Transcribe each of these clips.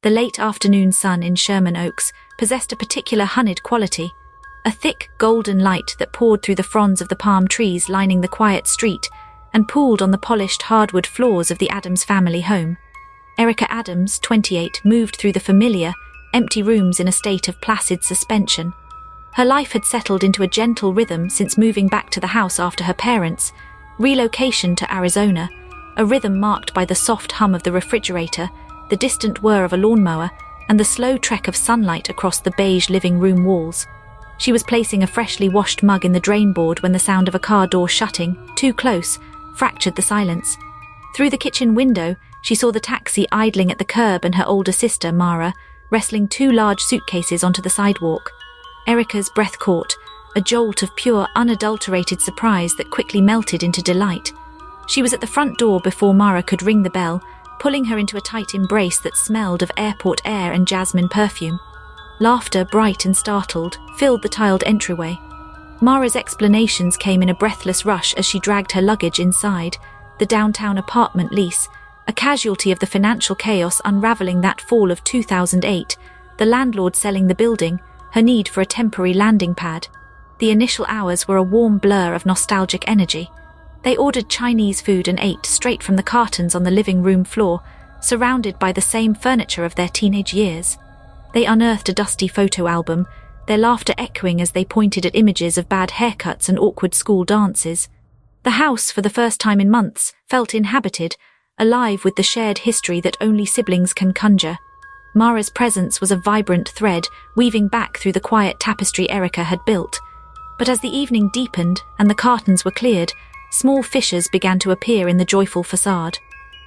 The late afternoon sun in Sherman Oaks possessed a particular honeyed quality, a thick, golden light that poured through the fronds of the palm trees lining the quiet street and pooled on the polished hardwood floors of the Adams family home. Erica Adams, 28, moved through the familiar, empty rooms in a state of placid suspension. Her life had settled into a gentle rhythm since moving back to the house after her parents' relocation to Arizona, a rhythm marked by the soft hum of the refrigerator, the distant whir of a lawnmower, and the slow trek of sunlight across the beige living room walls. She was placing a freshly washed mug in the drain board when the sound of a car door shutting, too close, fractured the silence. Through the kitchen window, she saw the taxi idling at the curb and her older sister, Mara, wrestling two large suitcases onto the sidewalk. Erica's breath caught, a jolt of pure, unadulterated surprise that quickly melted into delight. She was at the front door before Mara could ring the bell, pulling her into a tight embrace that smelled of airport air and jasmine perfume. Laughter, bright and startled, filled the tiled entryway. Mara's explanations came in a breathless rush as she dragged her luggage inside, the downtown apartment lease, a casualty of the financial chaos unraveling that fall of 2008, the landlord selling the building, her need for a temporary landing pad. The initial hours were a warm blur of nostalgic energy. They ordered Chinese food and ate straight from the cartons on the living room floor, surrounded by the same furniture of their teenage years. They unearthed a dusty photo album, their laughter echoing as they pointed at images of bad haircuts and awkward school dances. The house, for the first time in months, felt inhabited, alive with the shared history that only siblings can conjure. Mara's presence was a vibrant thread, weaving back through the quiet tapestry Erica had built. But as the evening deepened and the curtains were cleared, small fissures began to appear in the joyful facade.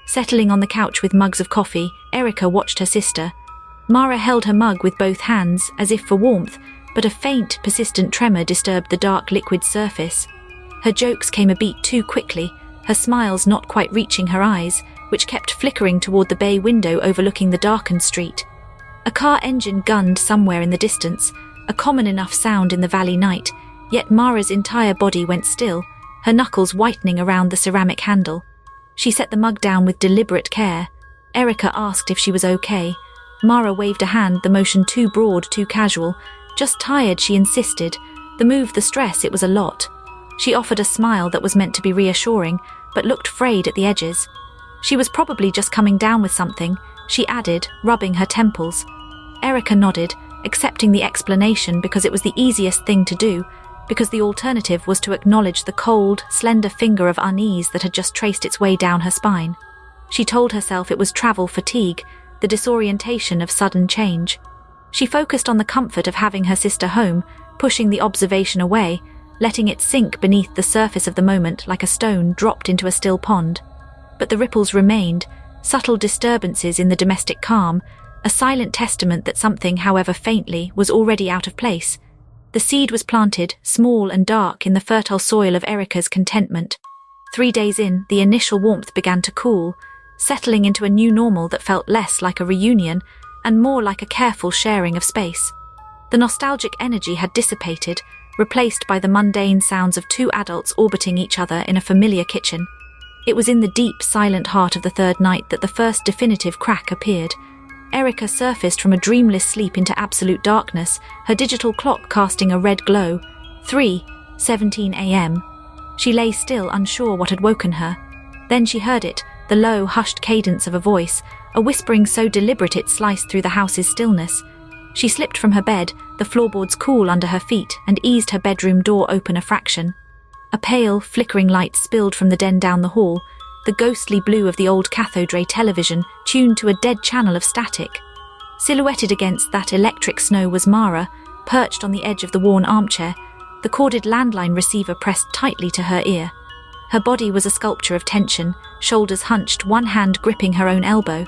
Settling on the couch with mugs of coffee, Erica watched her sister. Mara held her mug with both hands, as if for warmth, but a faint, persistent tremor disturbed the dark liquid surface. Her jokes came a beat too quickly, her smiles not quite reaching her eyes, which kept flickering toward the bay window overlooking the darkened street. A car engine gunned somewhere in the distance, a common enough sound in the valley night, yet Mara's entire body went still, her knuckles whitening around the ceramic handle. She set the mug down with deliberate care. Erica asked if she was okay. Mara waved a hand, the motion too broad, too casual. Just tired, she insisted. The move, the stress, it was a lot. She offered a smile that was meant to be reassuring, but looked frayed at the edges. She was probably just coming down with something, she added, rubbing her temples. Erica nodded, accepting the explanation because it was the easiest thing to do, because the alternative was to acknowledge the cold, slender finger of unease that had just traced its way down her spine. She told herself it was travel fatigue, the disorientation of sudden change. She focused on the comfort of having her sister home, pushing the observation away, letting it sink beneath the surface of the moment like a stone dropped into a still pond. But the ripples remained, subtle disturbances in the domestic calm, a silent testament that something, however faintly, was already out of place. The seed was planted, small and dark, in the fertile soil of Erica's contentment. 3 days in, the initial warmth began to cool, settling into a new normal that felt less like a reunion and more like a careful sharing of space. The nostalgic energy had dissipated, replaced by the mundane sounds of two adults orbiting each other in a familiar kitchen. It was in the deep, silent heart of the third night that the first definitive crack appeared. Erica surfaced from a dreamless sleep into absolute darkness, her digital clock casting a red glow. 3:17 a.m. She lay still, unsure what had woken her. Then she heard it, the low, hushed cadence of a voice, a whispering so deliberate it sliced through the house's stillness. She slipped from her bed, the floorboards cool under her feet, and eased her bedroom door open a fraction. A pale, flickering light spilled from the den down the hall, the ghostly blue of the old cathode ray television tuned to a dead channel of static. Silhouetted against that electric snow was Mara, perched on the edge of the worn armchair, the corded landline receiver pressed tightly to her ear. Her body was a sculpture of tension, shoulders hunched, one hand gripping her own elbow.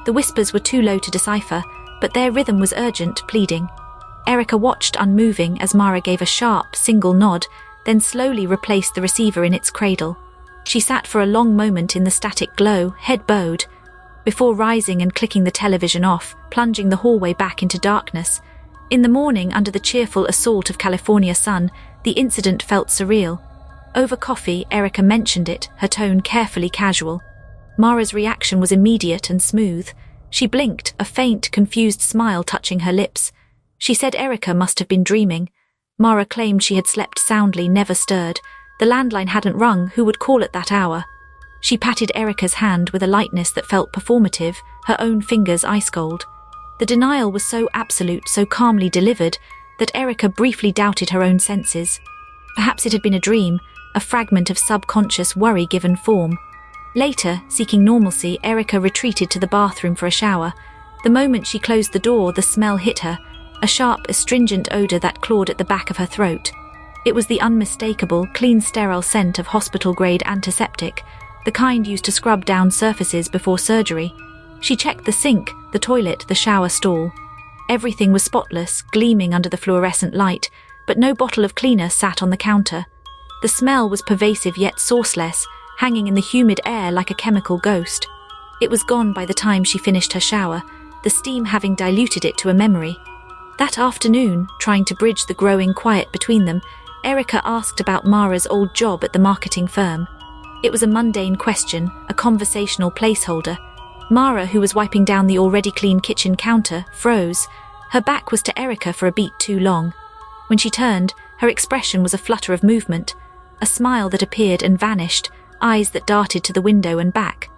The whispers were too low to decipher, but their rhythm was urgent, pleading. Erica watched unmoving as Mara gave a sharp, single nod, then slowly replaced the receiver in its cradle. She sat for a long moment in the static glow, head bowed, before rising and clicking the television off, plunging the hallway back into darkness. In the morning, under the cheerful assault of California sun, the incident felt surreal. Over coffee, Erica mentioned it, her tone carefully casual. Mara's reaction was immediate and smooth. She blinked, a faint, confused smile touching her lips. She said Erica must have been dreaming. Mara claimed she had slept soundly, never stirred. The landline hadn't rung. Who would call at that hour? She patted Erica's hand with a lightness that felt performative, her own fingers ice-cold. The denial was so absolute, so calmly delivered, that Erica briefly doubted her own senses. Perhaps it had been a dream, a fragment of subconscious worry given form. Later, seeking normalcy, Erica retreated to the bathroom for a shower. The moment she closed the door, the smell hit her, a sharp, astringent odor that clawed at the back of her throat. It was the unmistakable, clean, sterile scent of hospital-grade antiseptic, the kind used to scrub down surfaces before surgery. She checked the sink, the toilet, the shower stall. Everything was spotless, gleaming under the fluorescent light, but no bottle of cleaner sat on the counter. The smell was pervasive yet sourceless, hanging in the humid air like a chemical ghost. It was gone by the time she finished her shower, the steam having diluted it to a memory. That afternoon, trying to bridge the growing quiet between them, Erica asked about Mara's old job at the marketing firm. It was a mundane question, a conversational placeholder. Mara, who was wiping down the already clean kitchen counter, froze. Her back was to Erica for a beat too long. When she turned, her expression was a flutter of movement, a smile that appeared and vanished, eyes that darted to the window and back.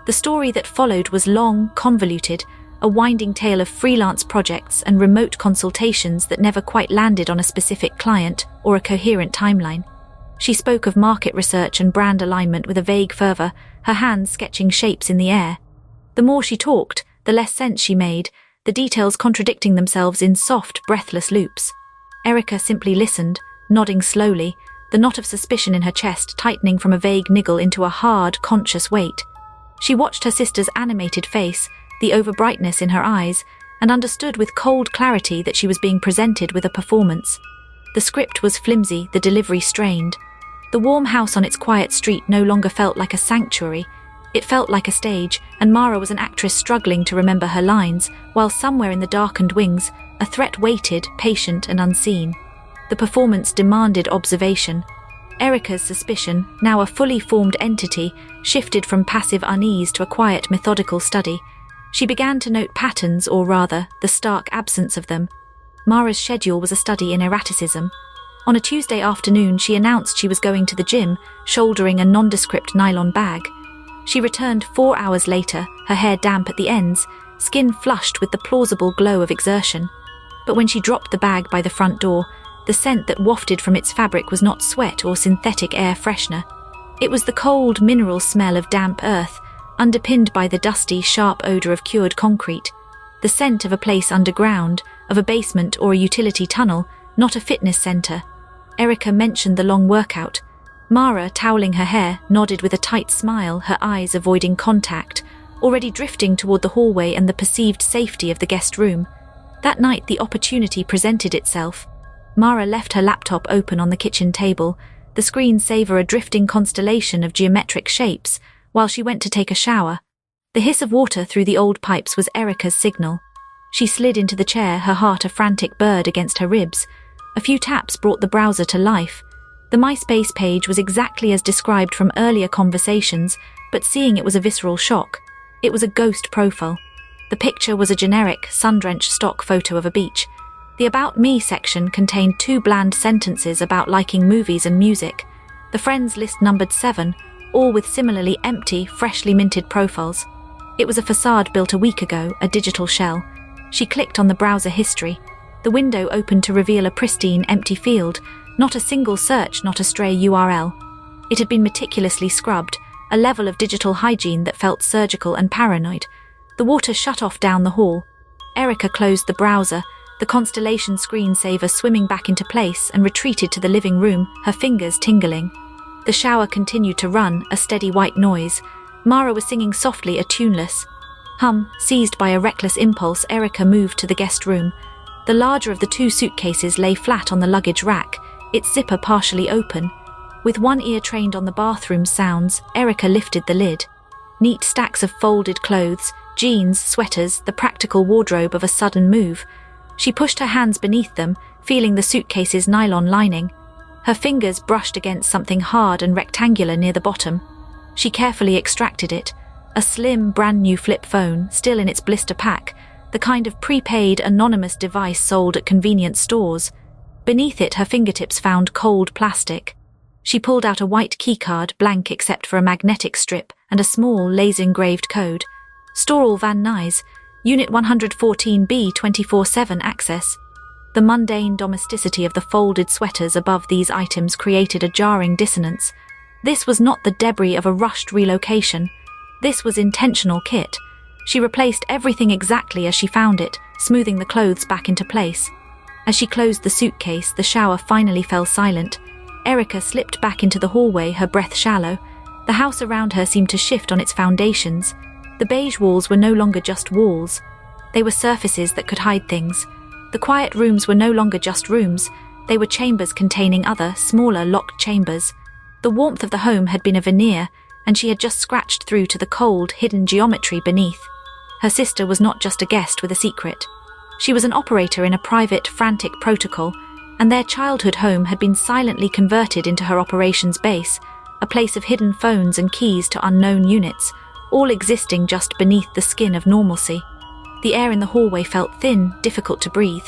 The story that followed was long, convoluted, a winding tale of freelance projects and remote consultations that never quite landed on a specific client or a coherent timeline. She spoke of market research and brand alignment with a vague fervor, her hands sketching shapes in the air. The more she talked, the less sense she made, the details contradicting themselves in soft, breathless loops. Erica simply listened, nodding slowly, the knot of suspicion in her chest tightening from a vague niggle into a hard, conscious weight. She watched her sister's animated face, the overbrightness in her eyes, and understood with cold clarity that she was being presented with a performance. The script was flimsy, the delivery strained. The warm house on its quiet street no longer felt like a sanctuary. It felt like a stage, and Mara was an actress struggling to remember her lines, while somewhere in the darkened wings, a threat waited, patient and unseen. The performance demanded observation. Erica's suspicion, now a fully formed entity, shifted from passive unease to a quiet, methodical study. She began to note patterns, or rather, the stark absence of them. Mara's schedule was a study in erraticism. On a Tuesday afternoon, she announced she was going to the gym, shouldering a nondescript nylon bag. She returned 4 hours later, her hair damp at the ends, skin flushed with the plausible glow of exertion. But when she dropped the bag by the front door, the scent that wafted from its fabric was not sweat or synthetic air freshener. It was the cold, mineral smell of damp earth, underpinned by the dusty, sharp odor of cured concrete. The scent of a place underground, of a basement or a utility tunnel, not a fitness center. Erica mentioned the long workout. Mara, toweling her hair, nodded with a tight smile, her eyes avoiding contact, already drifting toward the hallway and the perceived safety of the guest room. That night the opportunity presented itself. Mara left her laptop open on the kitchen table, the screensaver a drifting constellation of geometric shapes, while she went to take a shower. The hiss of water through the old pipes was Erica's signal. She slid into the chair, her heart a frantic bird against her ribs. A few taps brought the browser to life. The MySpace page was exactly as described from earlier conversations, but seeing it was a visceral shock. It was a ghost profile. The picture was a generic, sun-drenched stock photo of a beach. The About Me section contained 2 bland sentences about liking movies and music. The friends list numbered 7, all with similarly empty, freshly minted profiles. It was a facade built a week ago, a digital shell. She clicked on the browser history. The window opened to reveal a pristine, empty field, not a single search, not a stray URL. It had been meticulously scrubbed, a level of digital hygiene that felt surgical and paranoid. The water shut off down the hall. Erica closed the browser, the constellation screensaver swimming back into place, and retreated to the living room, her fingers tingling. The shower continued to run, a steady white noise. Mara was singing softly, a tuneless hum. Seized by a reckless impulse, Erica moved to the guest room. The larger of the 2 suitcases lay flat on the luggage rack, its zipper partially open. With one ear trained on the bathroom sounds, Erica lifted the lid. Neat stacks of folded clothes, jeans, sweaters, the practical wardrobe of a sudden move. She pushed her hands beneath them, feeling the suitcase's nylon lining. Her fingers brushed against something hard and rectangular near the bottom. She carefully extracted it, A slim, brand-new flip phone, still in its blister pack, the kind of prepaid, anonymous device sold at convenience stores. Beneath it, her fingertips found cold plastic. She pulled out a white keycard, blank except for a magnetic strip and a small, laser-engraved code. Store all Van Nuys, Unit 114B 24/7 access. The mundane domesticity of the folded sweaters above these items created a jarring dissonance. This was not the debris of a rushed relocation. This was intentional kit. She replaced everything exactly as she found it, smoothing the clothes back into place. As she closed the suitcase, the shower finally fell silent. Erica slipped back into the hallway, her breath shallow. The house around her seemed to shift on its foundations. The beige walls were no longer just walls. They were surfaces that could hide things. The quiet rooms were no longer just rooms. They were chambers containing other, smaller, locked chambers. The warmth of the home had been a veneer, and she had just scratched through to the cold, hidden geometry beneath. Her sister was not just a guest with a secret. She was an operator in a private, frantic protocol, and their childhood home had been silently converted into her operations base, a place of hidden phones and keys to unknown units, all existing just beneath the skin of normalcy. The air in the hallway felt thin, difficult to breathe.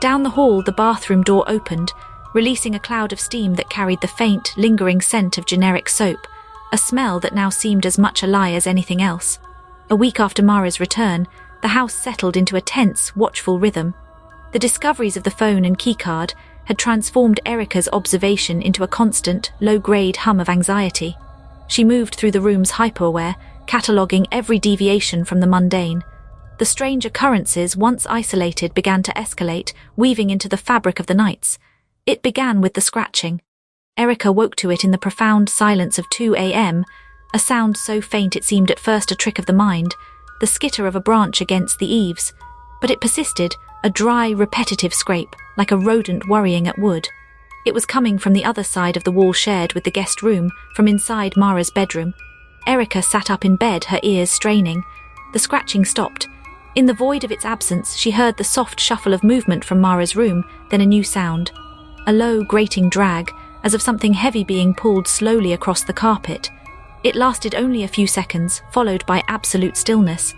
Down the hall, the bathroom door opened, releasing a cloud of steam that carried the faint, lingering scent of generic soap, a smell that now seemed as much a lie as anything else. A week after Mara's return, the house settled into a tense, watchful rhythm. The discoveries of the phone and keycard had transformed Erica's observation into a constant, low-grade hum of anxiety. She moved through the rooms hyper-aware, cataloguing every deviation from the mundane. The strange occurrences, once isolated, began to escalate, weaving into the fabric of the nights. It began with the scratching. Erica woke to it in the profound silence of 2 a.m., a sound so faint it seemed at first a trick of the mind, the skitter of a branch against the eaves. But it persisted, a dry, repetitive scrape, like a rodent worrying at wood. It was coming from the other side of the wall shared with the guest room, from inside Mara's bedroom. Erica sat up in bed, her ears straining. The scratching stopped. In the void of its absence, she heard the soft shuffle of movement from Mara's room, then a new sound. A low, grating drag, as of something heavy being pulled slowly across the carpet. It lasted only a few seconds, followed by absolute stillness.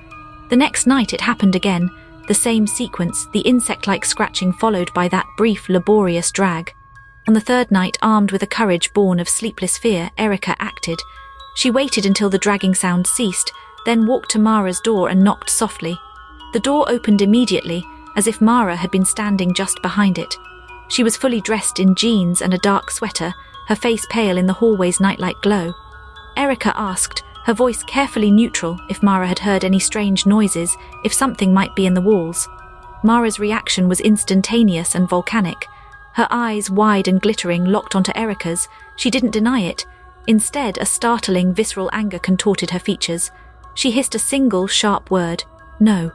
The next night it happened again, the same sequence, the insect-like scratching followed by that brief, laborious drag. On the third night, armed with a courage born of sleepless fear, Erica acted. She waited until the dragging sound ceased, then walked to Mara's door and knocked softly. The door opened immediately, as if Mara had been standing just behind it. She was fully dressed in jeans and a dark sweater, her face pale in the hallway's nightlight glow. Erica asked, her voice carefully neutral, if Mara had heard any strange noises, if something might be in the walls. Mara's reaction was instantaneous and volcanic. Her eyes, wide and glittering, locked onto Erica's. She didn't deny it. Instead, a startling, visceral anger contorted her features. She hissed a single, sharp word, "No."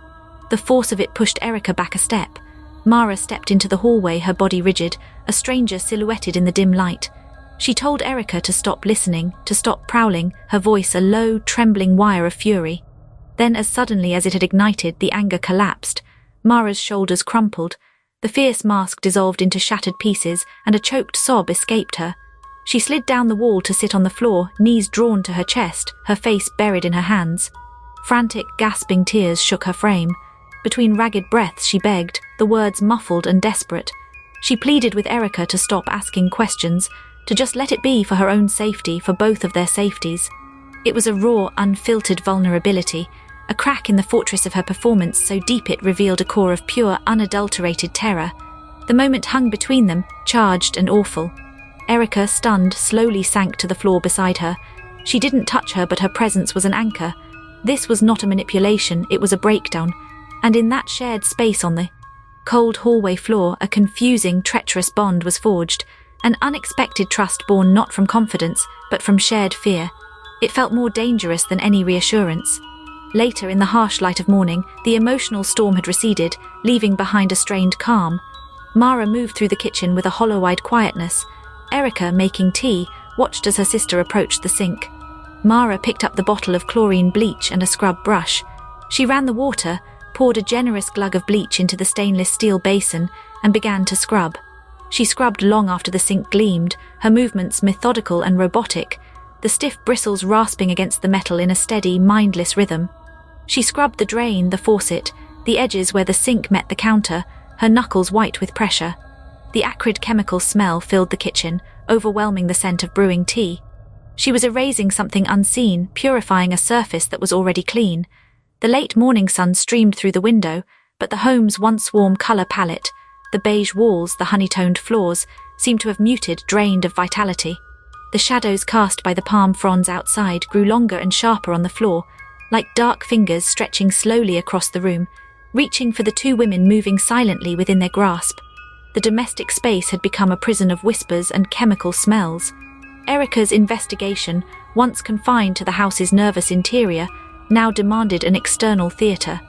The force of it pushed Erica back a step. Mara stepped into the hallway, her body rigid, a stranger silhouetted in the dim light. She told Erica to stop listening, to stop prowling, her voice a low, trembling wire of fury. Then, as suddenly as it had ignited, the anger collapsed. Mara's shoulders crumpled. The fierce mask dissolved into shattered pieces, and a choked sob escaped her. She slid down the wall to sit on the floor, knees drawn to her chest, her face buried in her hands. Frantic, gasping tears shook her frame. Between ragged breaths she begged, the words muffled and desperate. She pleaded with Erica to stop asking questions, to just let it be for her own safety, for both of their safeties. It was a raw, unfiltered vulnerability, a crack in the fortress of her performance so deep it revealed a core of pure, unadulterated terror. The moment hung between them, charged and awful. Erica, stunned, slowly sank to the floor beside her. She didn't touch her, but her presence was an anchor. This was not a manipulation, it was a breakdown. And in that shared space on the cold hallway floor, a confusing, treacherous bond was forged, an unexpected trust born not from confidence, but from shared fear. It felt more dangerous than any reassurance. Later, in the harsh light of morning, the emotional storm had receded, leaving behind a strained calm. Mara moved through the kitchen with a hollow-eyed quietness. Erica, making tea, watched as her sister approached the sink. Mara picked up the bottle of chlorine bleach and a scrub brush. She ran the water, poured a generous glug of bleach into the stainless steel basin, and began to scrub. She scrubbed long after the sink gleamed, her movements methodical and robotic. The the stiff bristles rasping against the metal in a steady, mindless rhythm. She scrubbed the drain, the faucet, the edges where the sink met the counter, her knuckles white with pressure. The acrid chemical smell filled the kitchen, overwhelming the scent of brewing tea. She was erasing something unseen, purifying a surface that was already clean. The late morning sun streamed through the window, but the home's once warm colour palette, the beige walls, the honey-toned floors, seemed to have muted, drained of vitality. The shadows cast by the palm fronds outside grew longer and sharper on the floor, like dark fingers stretching slowly across the room, reaching for the two women moving silently within their grasp. The domestic space had become a prison of whispers and chemical smells. Erica's investigation, once confined to the house's nervous interior, now demanded an external theatre.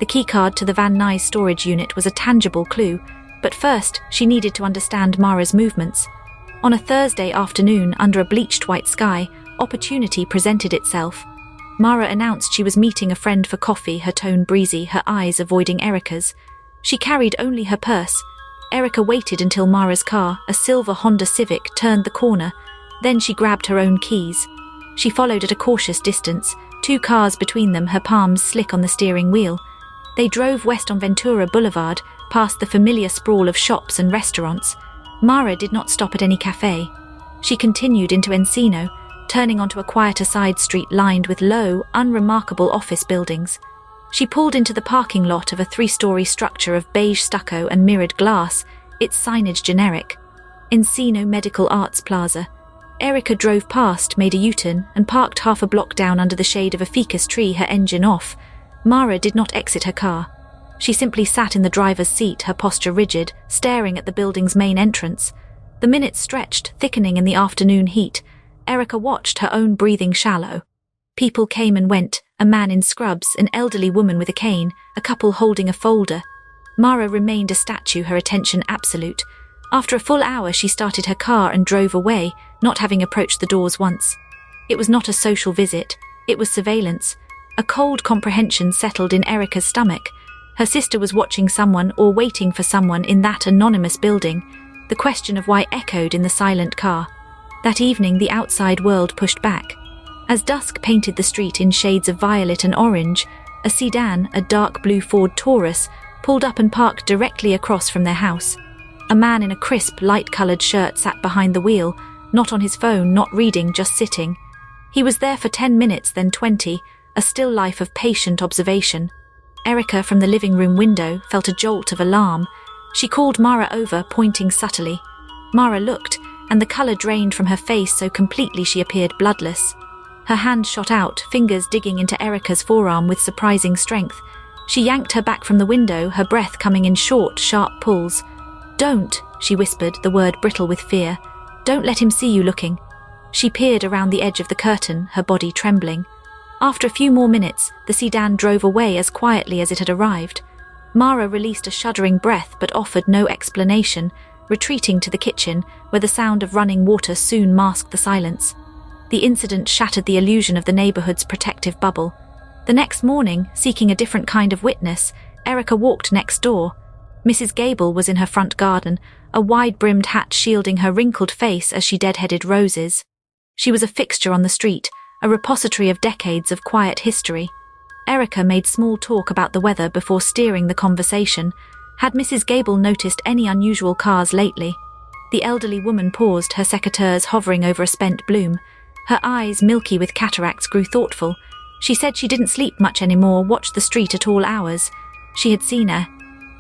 The keycard to the Van Nuys storage unit was a tangible clue, but first she needed to understand Mara's movements. On a Thursday afternoon, under a bleached white sky, opportunity presented itself. Mara announced she was meeting a friend for coffee, her tone breezy, her eyes avoiding Erica's. She carried only her purse. Erica waited until Mara's car, a silver Honda Civic, turned the corner. Then she grabbed her own keys. She followed at a cautious distance, 2 cars between them, her palms slick on the steering wheel. They drove west on Ventura Boulevard, past the familiar sprawl of shops and restaurants. Mara did not stop at any cafe. She continued into Encino, turning onto a quieter side street lined with low, unremarkable office buildings. She pulled into the parking lot of a 3-story structure of beige stucco and mirrored glass, its signage generic. Encino Medical Arts Plaza. Erica drove past, made a U-turn, and parked half a block down under the shade of a ficus tree, her engine off. Mara did not exit her car. She simply sat in the driver's seat, her posture rigid, staring at the building's main entrance. The minutes stretched, thickening in the afternoon heat. Erica watched, her own breathing shallow. People came and went, a man in scrubs, an elderly woman with a cane, a couple holding a folder. Mara remained a statue, her attention absolute. After a full hour, she started her car and drove away, not having approached the doors once. It was not a social visit. It was surveillance. A cold comprehension settled in Erica's stomach. Her sister was watching someone or waiting for someone in that anonymous building. The question of why echoed in the silent car. That evening, the outside world pushed back. As dusk painted the street in shades of violet and orange, a sedan, a dark blue Ford Taurus, pulled up and parked directly across from their house. A man in a crisp, light-coloured shirt sat behind the wheel, not on his phone, not reading, just sitting. He was there for 10 minutes, then 20, a still life of patient observation. Erica, from the living room window, felt a jolt of alarm. She called Mara over, pointing subtly. Mara looked, and the colour drained from her face so completely she appeared bloodless. Her hand shot out, fingers digging into Erica's forearm with surprising strength. She yanked her back from the window, her breath coming in short, sharp pulls. "Don't," she whispered, the word brittle with fear. "Don't let him see you looking." She peered around the edge of the curtain, her body trembling. After a few more minutes, the sedan drove away as quietly as it had arrived. Mara released a shuddering breath but offered no explanation, retreating to the kitchen, where the sound of running water soon masked the silence. The incident shattered the illusion of the neighbourhood's protective bubble. The next morning, seeking a different kind of witness, Erica walked next door. Mrs. Gable was in her front garden, a wide-brimmed hat shielding her wrinkled face as she deadheaded roses. She was a fixture on the street, a repository of decades of quiet history. Erica made small talk about the weather before steering the conversation. Had Mrs. Gable noticed any unusual cars lately? The elderly woman paused, her secateurs hovering over a spent bloom. Her eyes, milky with cataracts, grew thoughtful. She said she didn't sleep much anymore, watched the street at all hours. She had seen a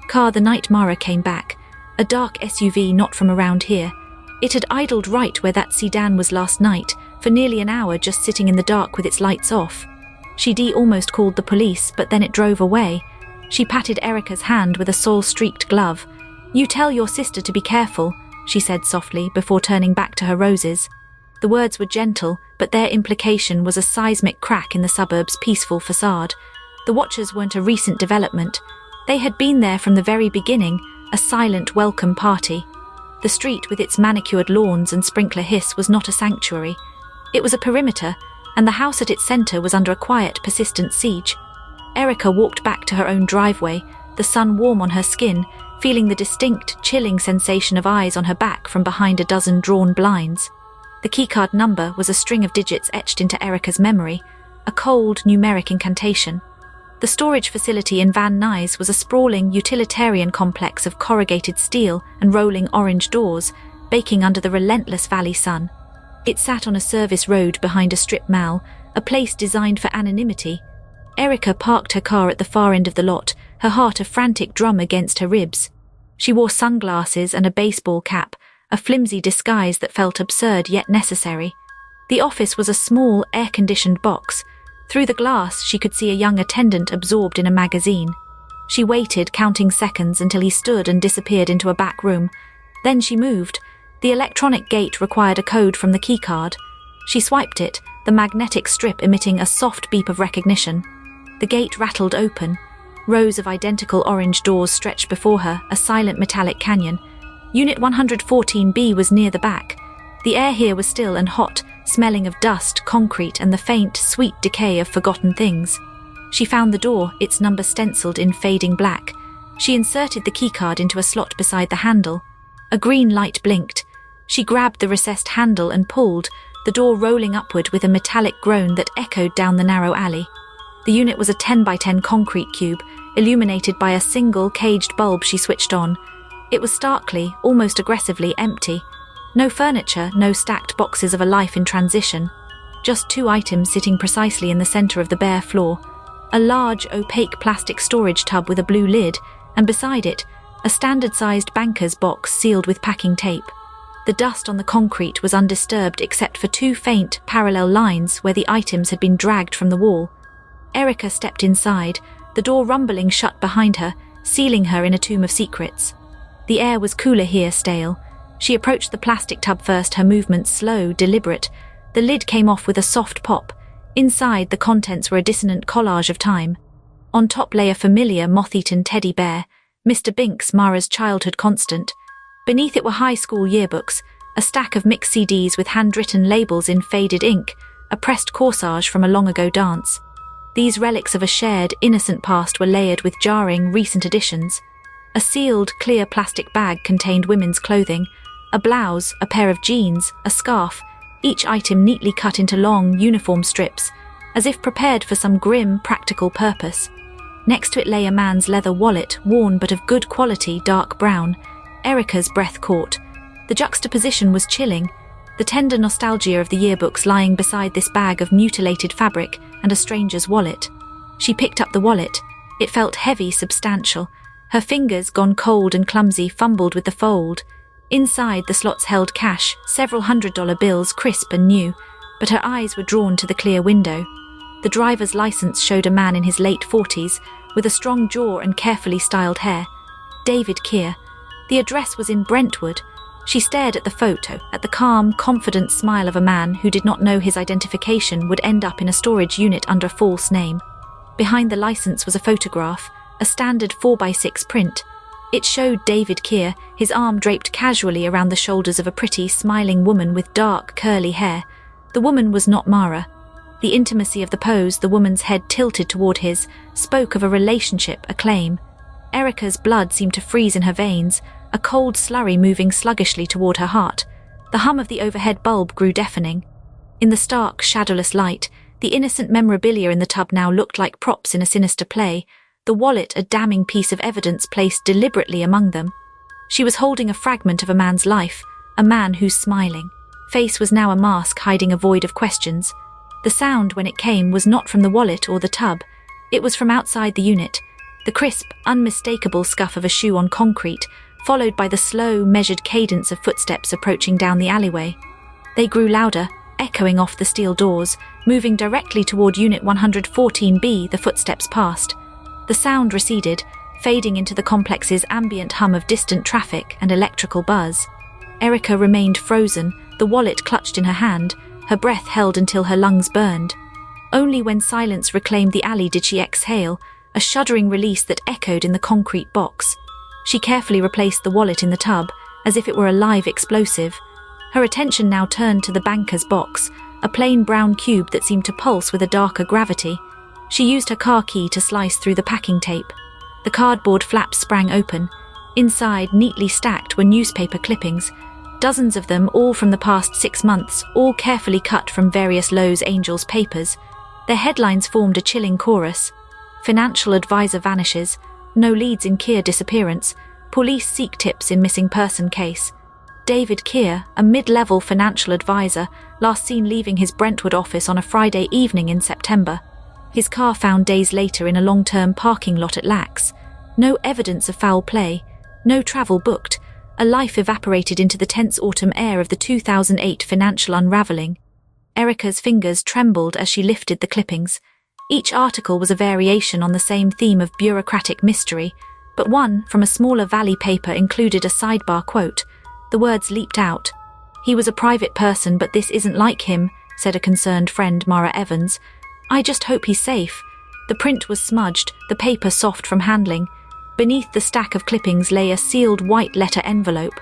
car the night Mara came back, a dark SUV not from around here. It had idled right where that sedan was last night, for nearly an hour, just sitting in the dark with its lights off. She'd almost called the police, but then it drove away. She patted Erica's hand with a soul-streaked glove. "You tell your sister to be careful," she said softly, before turning back to her roses. The words were gentle, but their implication was a seismic crack in the suburb's peaceful facade. The Watchers weren't a recent development. They had been there from the very beginning, a silent welcome party. The street, with its manicured lawns and sprinkler hiss, was not a sanctuary. It was a perimeter, and the house at its centre was under a quiet, persistent siege. Erica walked back to her own driveway, the sun warm on her skin, feeling the distinct, chilling sensation of eyes on her back from behind a dozen drawn blinds. The keycard number was a string of digits etched into Erica's memory, a cold, numeric incantation. The storage facility in Van Nuys was a sprawling, utilitarian complex of corrugated steel and rolling orange doors, baking under the relentless valley sun. It sat on a service road behind a strip mall, a place designed for anonymity. Erica parked her car at the far end of the lot, her heart a frantic drum against her ribs. She wore sunglasses and a baseball cap, a flimsy disguise that felt absurd yet necessary. The office was a small, air-conditioned box. Through the glass, she could see a young attendant absorbed in a magazine. She waited, counting seconds until he stood and disappeared into a back room. Then she moved. The electronic gate required a code from the keycard. She swiped it, the magnetic strip emitting a soft beep of recognition. The gate rattled open. Rows of identical orange doors stretched before her, a silent metallic canyon. Unit 114B was near the back. The air here was still and hot, smelling of dust, concrete, and the faint, sweet decay of forgotten things. She found the door, its number stenciled in fading black. She inserted the keycard into a slot beside the handle. A green light blinked. She grabbed the recessed handle and pulled, the door rolling upward with a metallic groan that echoed down the narrow alley. The unit was a 10 by 10 concrete cube, illuminated by a single caged bulb she switched on. It was starkly, almost aggressively empty. No furniture, no stacked boxes of a life in transition. Just two items sitting precisely in the center of the bare floor. A large, opaque plastic storage tub with a blue lid, and beside it, a standard-sized banker's box sealed with packing tape. The dust on the concrete was undisturbed except for two faint, parallel lines where the items had been dragged from the wall. Erica stepped inside, the door rumbling shut behind her, sealing her in a tomb of secrets. The air was cooler here, stale. She approached the plastic tub first, her movements slow, deliberate. The lid came off with a soft pop. Inside, the contents were a dissonant collage of time. On top lay a familiar, moth-eaten teddy bear, Mr. Binks, Mara's childhood constant. Beneath it were high school yearbooks, a stack of mixed CDs with handwritten labels in faded ink, a pressed corsage from a long-ago dance. These relics of a shared, innocent past were layered with jarring, recent additions. A sealed, clear plastic bag contained women's clothing, a blouse, a pair of jeans, a scarf, each item neatly cut into long, uniform strips, as if prepared for some grim, practical purpose. Next to it lay a man's leather wallet, worn but of good quality, dark brown. Erica's breath caught. The juxtaposition was chilling, the tender nostalgia of the yearbooks lying beside this bag of mutilated fabric and a stranger's wallet. She picked up the wallet. It felt heavy, substantial. Her fingers, gone cold and clumsy, fumbled with the fold. Inside, the slots held cash, several $100 bills, crisp and new, but her eyes were drawn to the clear window. The driver's license showed a man in his late 40s, with a strong jaw and carefully styled hair. David Keir. The address was in Brentwood. She stared at the photo, at the calm, confident smile of a man who did not know his identification would end up in a storage unit under a false name. Behind the license was a photograph, a standard 4x6 print. It showed David Keir, his arm draped casually around the shoulders of a pretty, smiling woman with dark, curly hair. The woman was not Mara. The intimacy of the pose, the woman's head tilted toward his, spoke of a relationship, a claim. Erica's blood seemed to freeze in her veins, a cold slurry moving sluggishly toward her heart. The hum of the overhead bulb grew deafening. In the stark, shadowless light, the innocent memorabilia in the tub now looked like props in a sinister play, the wallet a damning piece of evidence placed deliberately among them. She was holding a fragment of a man's life, a man whose smiling face was now a mask hiding a void of questions. The sound, when it came, was not from the wallet or the tub. It was from outside the unit, the crisp, unmistakable scuff of a shoe on concrete, followed by the slow, measured cadence of footsteps approaching down the alleyway. They grew louder, echoing off the steel doors, moving directly toward Unit 114B. The footsteps passed. The sound receded, fading into the complex's ambient hum of distant traffic and electrical buzz. Erica remained frozen, the wallet clutched in her hand, her breath held until her lungs burned. Only when silence reclaimed the alley did she exhale, a shuddering release that echoed in the concrete box. She carefully replaced the wallet in the tub, as if it were a live explosive. Her attention now turned to the banker's box, a plain brown cube that seemed to pulse with a darker gravity. She used her car key to slice through the packing tape. The cardboard flaps sprang open. Inside, neatly stacked, were newspaper clippings. Dozens of them, all from the past 6 months, all carefully cut from various Lowe's Angels papers. Their headlines formed a chilling chorus. Financial advisor vanishes. No leads in Keir disappearance. Police seek tips in missing person case. David Keir, a mid-level financial advisor, last seen leaving his Brentwood office on a Friday evening in September. His car found days later in a long-term parking lot at Lax. No evidence of foul play. No travel booked. A life evaporated into the tense autumn air of the 2008 financial unravelling. Erica's fingers trembled as she lifted the clippings. Each article was a variation on the same theme of bureaucratic mystery, but one, from a smaller Valley paper, included a sidebar quote. The words leaped out. "He was a private person, but this isn't like him," said a concerned friend, Mara Evans. "I just hope he's safe." The print was smudged, the paper soft from handling. Beneath the stack of clippings lay a sealed white letter envelope.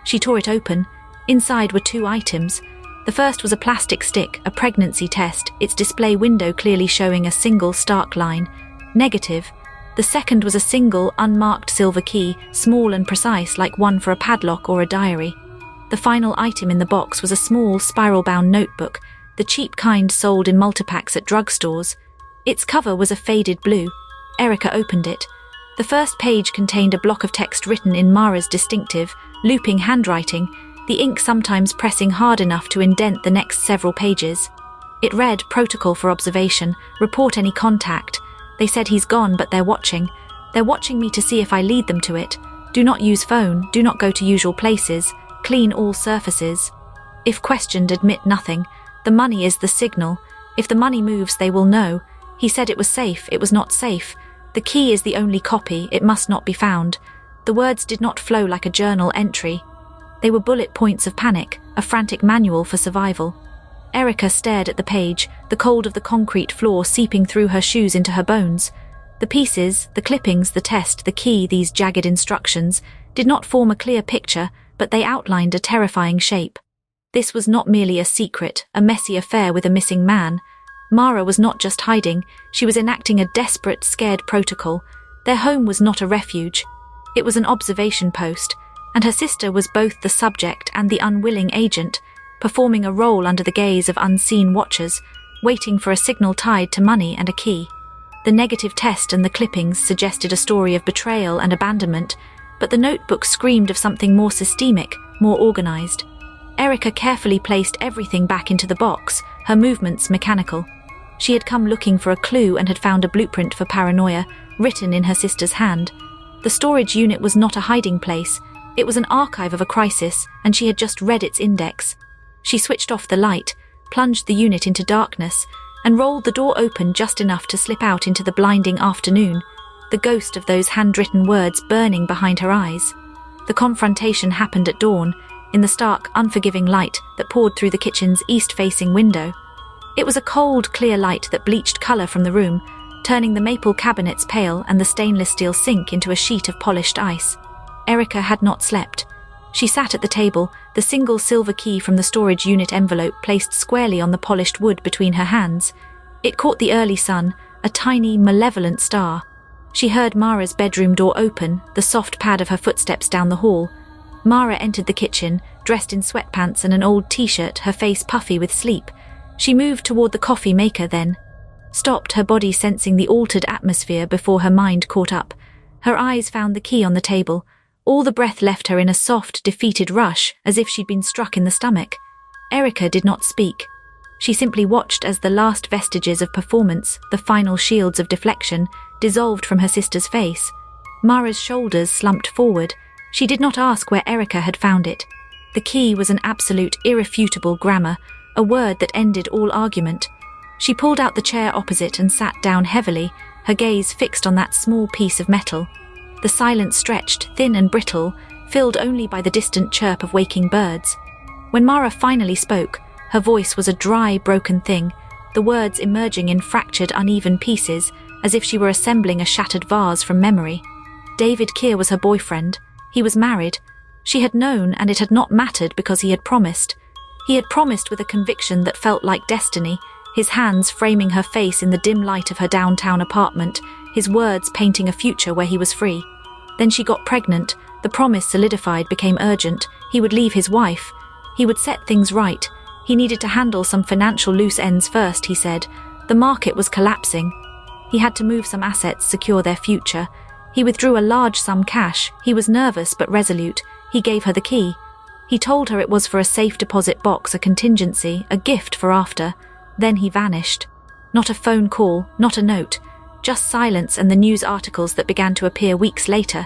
She tore it open. Inside were 2 items. The first was a plastic stick, a pregnancy test, its display window clearly showing a single stark line. Negative. The second was a single, unmarked silver key, small and precise like one for a padlock or a diary. The final item in the box was a small, spiral-bound notebook, the cheap kind sold in multipacks at drugstores. Its cover was a faded blue. Erica opened it. The first page contained a block of text written in Mara's distinctive, looping handwriting, the ink sometimes pressing hard enough to indent the next several pages. It read, "Protocol for observation, report any contact. They said he's gone, but they're watching. They're watching me to see if I lead them to it. Do not use phone, do not go to usual places, clean all surfaces. If questioned, admit nothing. The money is the signal. If the money moves, they will know. He said it was safe, it was not safe. The key is the only copy, it must not be found." The words did not flow like a journal entry. They were bullet points of panic, a frantic manual for survival. Erica stared at the page, the cold of the concrete floor seeping through her shoes into her bones. The pieces, the clippings, the test, the key, these jagged instructions, did not form a clear picture, but they outlined a terrifying shape. This was not merely a secret, a messy affair with a missing man. Mara was not just hiding, she was enacting a desperate, scared protocol. Their home was not a refuge. It was an observation post, and her sister was both the subject and the unwilling agent, performing a role under the gaze of unseen watchers, waiting for a signal tied to money and a key. The negative test and the clippings suggested a story of betrayal and abandonment, but the notebook screamed of something more systemic, more organized. Erica carefully placed everything back into the box, her movements mechanical. She had come looking for a clue and had found a blueprint for paranoia, written in her sister's hand. The storage unit was not a hiding place. It was an archive of a crisis, and she had just read its index. She switched off the light, plunged the unit into darkness, and rolled the door open just enough to slip out into the blinding afternoon, the ghost of those handwritten words burning behind her eyes. The confrontation happened at dawn, in the stark, unforgiving light that poured through the kitchen's east-facing window. It was a cold, clear light that bleached colour from the room, turning the maple cabinets pale and the stainless steel sink into a sheet of polished ice. Erica had not slept. She sat at the table, the single silver key from the storage unit envelope placed squarely on the polished wood between her hands. It caught the early sun, a tiny, malevolent star. She heard Mara's bedroom door open, the soft pad of her footsteps down the hall. Mara entered the kitchen, dressed in sweatpants and an old t-shirt, her face puffy with sleep. She moved toward the coffee maker, then stopped, her body sensing the altered atmosphere before her mind caught up. Her eyes found the key on the table. All the breath left her in a soft, defeated rush, as if she'd been struck in the stomach. Erica did not speak. She simply watched as the last vestiges of performance, the final shields of deflection, dissolved from her sister's face. Mara's shoulders slumped forward. She did not ask where Erica had found it. The key was an absolute, irrefutable grammar, a word that ended all argument. She pulled out the chair opposite and sat down heavily, her gaze fixed on that small piece of metal. The silence stretched, thin and brittle, filled only by the distant chirp of waking birds. When Mara finally spoke, her voice was a dry, broken thing, the words emerging in fractured, uneven pieces, as if she were assembling a shattered vase from memory. David Keir was her boyfriend. He was married. She had known, and it had not mattered because he had promised. He had promised with a conviction that felt like destiny, his hands framing her face in the dim light of her downtown apartment, his words painting a future where he was free. Then she got pregnant, The promise solidified became urgent. He would leave his wife. He would set things right. He needed to handle some financial loose ends first, he said. The market was collapsing. He had to move some assets, secure their future. He withdrew a large sum cash. He was nervous but resolute. He gave her the key. He told her it was for a safe deposit box, a contingency, a gift for after. Then he vanished. Not a phone call, not a note. Just silence and the news articles that began to appear weeks later.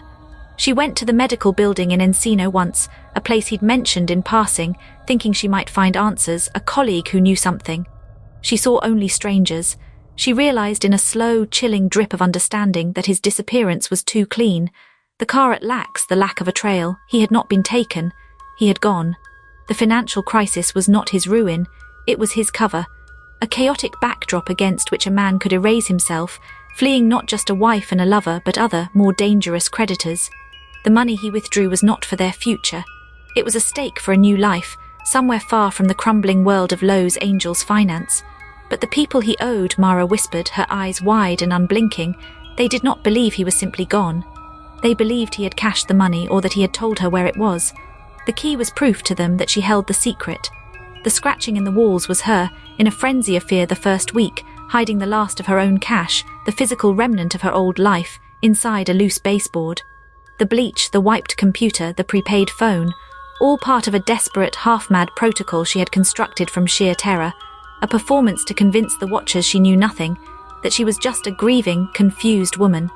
She went to the medical building in Encino once, a place he'd mentioned in passing, thinking she might find answers, a colleague who knew something. She saw only strangers. She realized in a slow, chilling drip of understanding that his disappearance was too clean. The car at lacks the lack of a trail. He had not been taken. He had gone. The financial crisis was not his ruin. It was his cover. A chaotic backdrop against which a man could erase himself, fleeing not just a wife and a lover but other, more dangerous creditors. The money he withdrew was not for their future. It was a stake for a new life, somewhere far from the crumbling world of Los Angeles finance. But the people he owed, Mara whispered, her eyes wide and unblinking, they did not believe he was simply gone. They believed he had cashed the money or that he had told her where it was. The key was proof to them that she held the secret. The scratching in the walls was her, in a frenzy of fear the first week, hiding the last of her own cash, the physical remnant of her old life, inside a loose baseboard. The bleach, the wiped computer, the prepaid phone, all part of a desperate, half-mad protocol she had constructed from sheer terror, a performance to convince the watchers she knew nothing, that she was just a grieving, confused woman.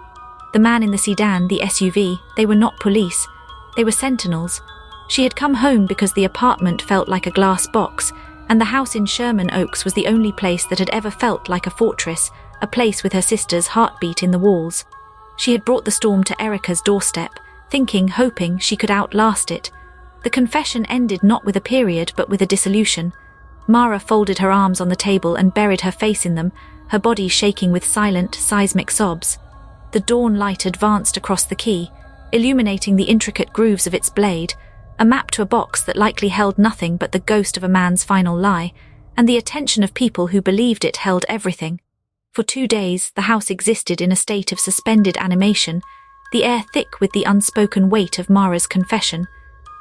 The man in the sedan, the SUV, they were not police. They were sentinels. She had come home because the apartment felt like a glass box, and the house in Sherman Oaks was the only place that had ever felt like a fortress, a place with her sister's heartbeat in the walls. She had brought the storm to Erica's doorstep, thinking, hoping she could outlast it. The confession ended not with a period but with a dissolution. Mara folded her arms on the table and buried her face in them, her body shaking with silent, seismic sobs. The dawn light advanced across the key, illuminating the intricate grooves of its blade, a map to a box that likely held nothing but the ghost of a man's final lie, and the attention of people who believed it held everything. For 2 days, the house existed in a state of suspended animation, the air thick with the unspoken weight of Mara's confession.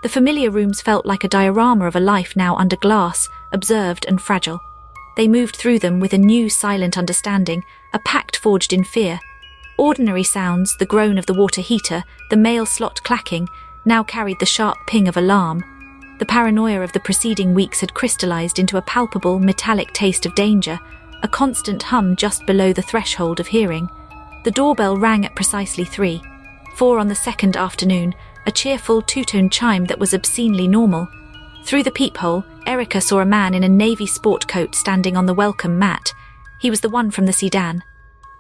The familiar rooms felt like a diorama of a life now under glass, observed and fragile. They moved through them with a new silent understanding, a pact forged in fear. Ordinary sounds, the groan of the water heater, the mail slot clacking, now carried the sharp ping of alarm. The paranoia of the preceding weeks had crystallized into a palpable, metallic taste of danger, a constant hum just below the threshold of hearing. The doorbell rang at precisely 3:04 on the second afternoon, a cheerful two-tone chime that was obscenely normal. Through the peephole, Erica saw a man in a navy sport coat standing on the welcome mat. He was the one from the sedan.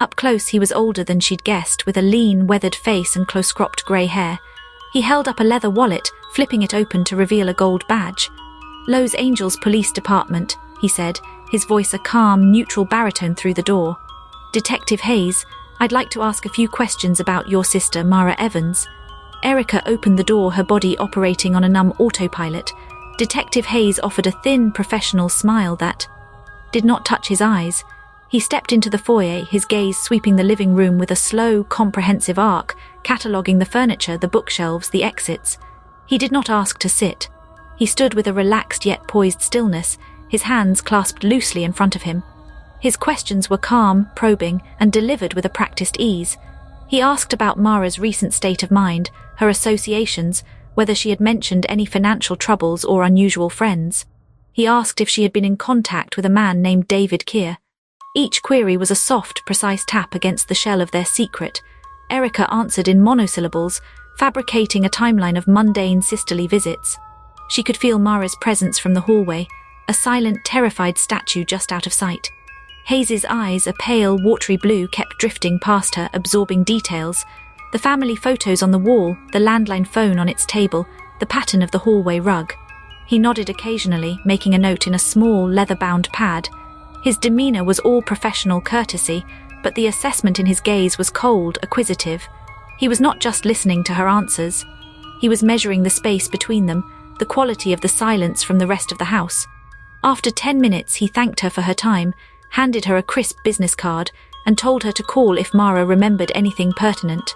Up close, he was older than she'd guessed, with a lean, weathered face and close-cropped grey hair. He held up a leather wallet, flipping it open to reveal a gold badge. "Los Angeles Police Department," he said, his voice a calm, neutral baritone through the door. "Detective Hayes, I'd like to ask a few questions about your sister, Mara Evans." Erica opened the door, her body operating on a numb autopilot. Detective Hayes offered a thin, professional smile that did not touch his eyes. He stepped into the foyer, his gaze sweeping the living room with a slow, comprehensive arc, cataloguing the furniture, the bookshelves, the exits. He did not ask to sit. He stood with a relaxed yet poised stillness, his hands clasped loosely in front of him. His questions were calm, probing, and delivered with a practiced ease. He asked about Mara's recent state of mind, her associations, whether she had mentioned any financial troubles or unusual friends. He asked if she had been in contact with a man named David Keir. Each query was a soft, precise tap against the shell of their secret. Erica answered in monosyllables, fabricating a timeline of mundane sisterly visits. She could feel Mara's presence from the hallway, a silent, terrified statue just out of sight. Hayes's eyes, a pale, watery blue, kept drifting past her, absorbing details. The family photos on the wall, the landline phone on its table, the pattern of the hallway rug. He nodded occasionally, making a note in a small, leather-bound pad. His demeanor was all professional courtesy, but the assessment in his gaze was cold, acquisitive. He was not just listening to her answers. He was measuring the space between them, the quality of the silence from the rest of the house. After 10 minutes, he thanked her for her time, handed her a crisp business card, and told her to call if Mara remembered anything pertinent.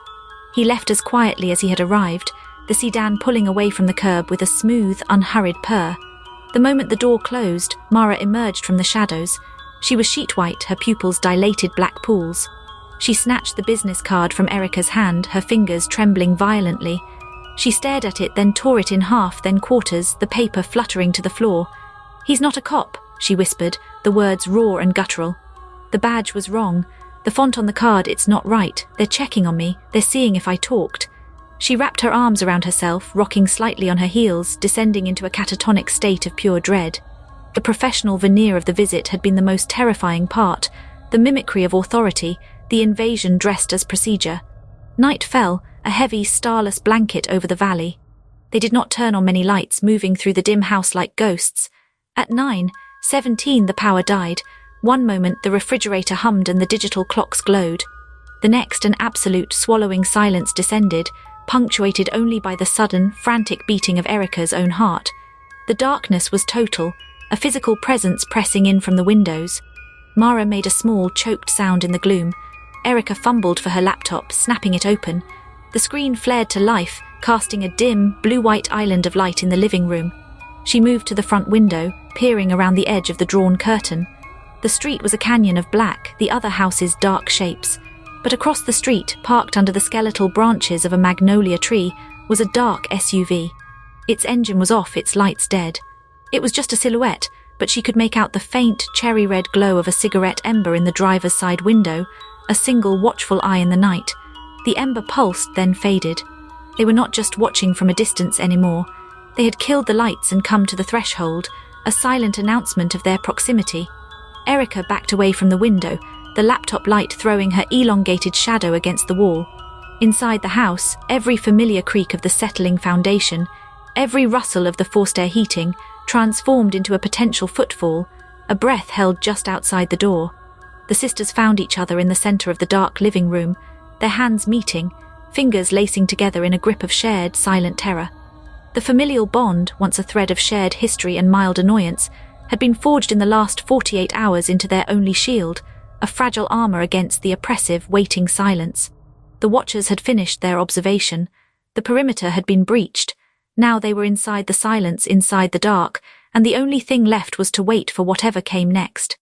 He left as quietly as he had arrived, the sedan pulling away from the curb with a smooth, unhurried purr. The moment the door closed, Mara emerged from the shadows. She was sheet-white, her pupils dilated black pools. She snatched the business card from Erica's hand, her fingers trembling violently. She stared at it, then tore it in half, then quarters, the paper fluttering to the floor. "He's not a cop," she whispered, the words raw and guttural. "The badge was wrong. The font on the card, it's not right. They're checking on me. They're seeing if I talked." She wrapped her arms around herself, rocking slightly on her heels, descending into a catatonic state of pure dread. The professional veneer of the visit had been the most terrifying part, the mimicry of authority, the invasion dressed as procedure. Night fell, a heavy, starless blanket over the valley. They did not turn on many lights, moving through the dim house like ghosts. At 9:17 the power died. One moment the refrigerator hummed and the digital clocks glowed. The next an absolute, swallowing silence descended, punctuated only by the sudden, frantic beating of Erica's own heart. The darkness was total, a physical presence pressing in from the windows. Mara made a small, choked sound in the gloom. Erica fumbled for her laptop, snapping it open. The screen flared to life, casting a dim, blue-white island of light in the living room. She moved to the front window, peering around the edge of the drawn curtain. The street was a canyon of black, the other houses dark shapes. But across the street, parked under the skeletal branches of a magnolia tree, was a dark SUV. Its engine was off, its lights dead. It was just a silhouette, but she could make out the faint, cherry-red glow of a cigarette ember in the driver's side window, a single watchful eye in the night. The ember pulsed, then faded. They were not just watching from a distance anymore. They had killed the lights and come to the threshold, a silent announcement of their proximity. Erica backed away from the window, the laptop light throwing her elongated shadow against the wall. Inside the house, every familiar creak of the settling foundation, every rustle of the forced air heating, transformed into a potential footfall, a breath held just outside the door. The sisters found each other in the center of the dark living room, their hands meeting, fingers lacing together in a grip of shared, silent terror. The familial bond, once a thread of shared history and mild annoyance, had been forged in the last 48 hours into their only shield, a fragile armor against the oppressive, waiting silence. The watchers had finished their observation. The perimeter had been breached. Now they were inside the silence, inside the dark, and the only thing left was to wait for whatever came next.